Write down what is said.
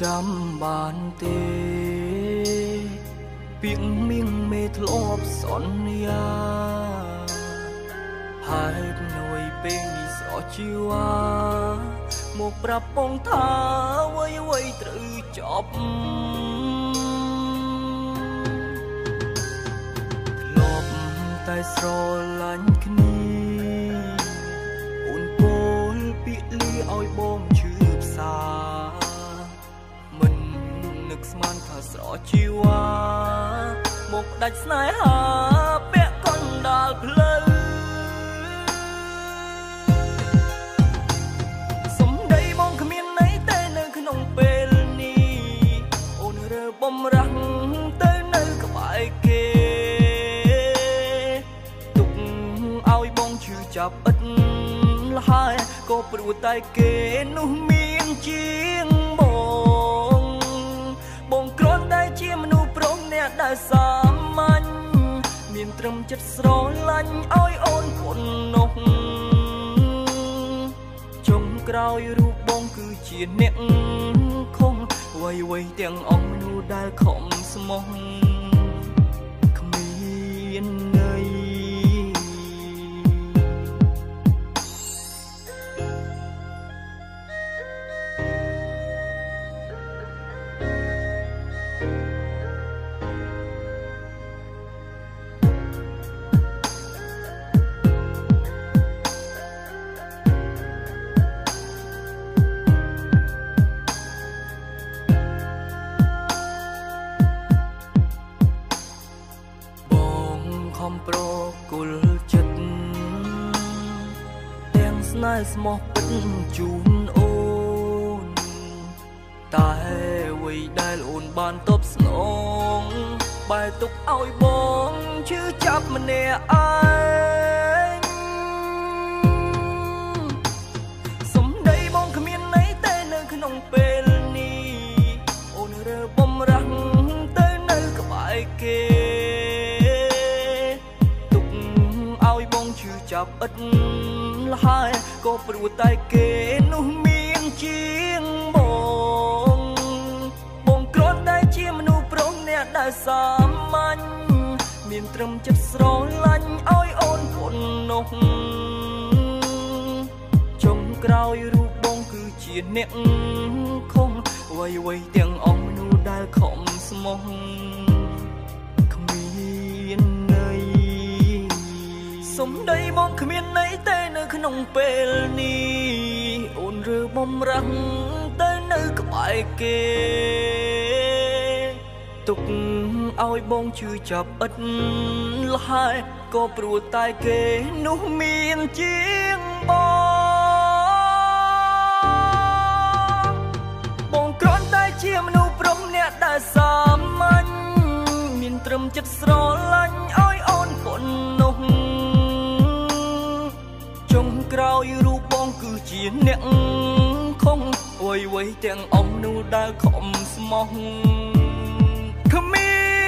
ចាំបានទេពីងមៀងមេធ្លាប់សន្យាហេតុនួយពេលនេះស្រស់ជីវ៉ាមកប្រាប់បងថាអ្វីត្រូវចប់ធ្លាប់តែស្រឡាញ់គ្នាអូនពោលពាក្យលាឲ្យបងឈឺផ្សាមិននឹកស្មានថាស្រស់ជីវ៉ាមកដាច់ស្នេហាពាក់កណ្ដាលផ្លូវពេលនេះអូនរើបំរាំងទៅនៅក្បែរគេទុកឲ្យបងឈឺចាប់ឥតលហើយក៏ព្រោះតែគេនោះមានជាងបងគ្រាន់តែជាមនុស្សប្រុសអ្នកដែលសាមញ្ញមានត្រឹមចិត្តស្រឡាញ់ឲ្យអូនប៉ុណ្ណោះចុងក្រោយរូបបងគឺជាអ្នកខំវ័យទាំងអស់មនុស្សដែលខំស្មោះគ្មានន័យប្រគល់ចិត្តទាំងស្នេហ៍ស្មោះពិតជូនអូនតែអ្វីដែលអូនបានតបស្នងបែរទុកឲ្យបងឈឺចាប់ម្នាក់ឯងសំដីបងគ្មានន័យទេនៅក្នុងពេលនេះអូនរើបំរាំងទៅនៅក្បែរគេចាប់ឥតលហើយក៏ព្រោះតែគេនោះមានជាងបងគ្រាន់តែជាមនុស្សប្រុសអ្នកដែលសាមញ្ញមានត្រឹមចិត្តស្រឡាញ់ឲ្យអូនប៉ុណ្ណោះចុងក្រោយរូបបងគឺជាអ្នកខំវ័យទាំងអស់មនុស្សដែលខំស្មោះគ្មានន័យសំដីបងគ្មានន័យទេនៅក្នុងពេលនេះអូនរើបំរាំងទៅនៅក្បែរគេទុកឲ្យបងឈឺចាប់ឥតលហើយក៏ព្រោះតែគេនោះមានជាងបងគ្រាន់តែជាមនុស្សប្រុសអ្នកដែលសាមញ្ញមានត្រឹមចិត្តស្រឡាញ់ឲ្យអូនប៉ុណ្ណោះចុងក្រោយរូបបងគឺជាអ្នកខំវ័យទាំងអស់មនុស្សដែលខំស្មោះគ្មាន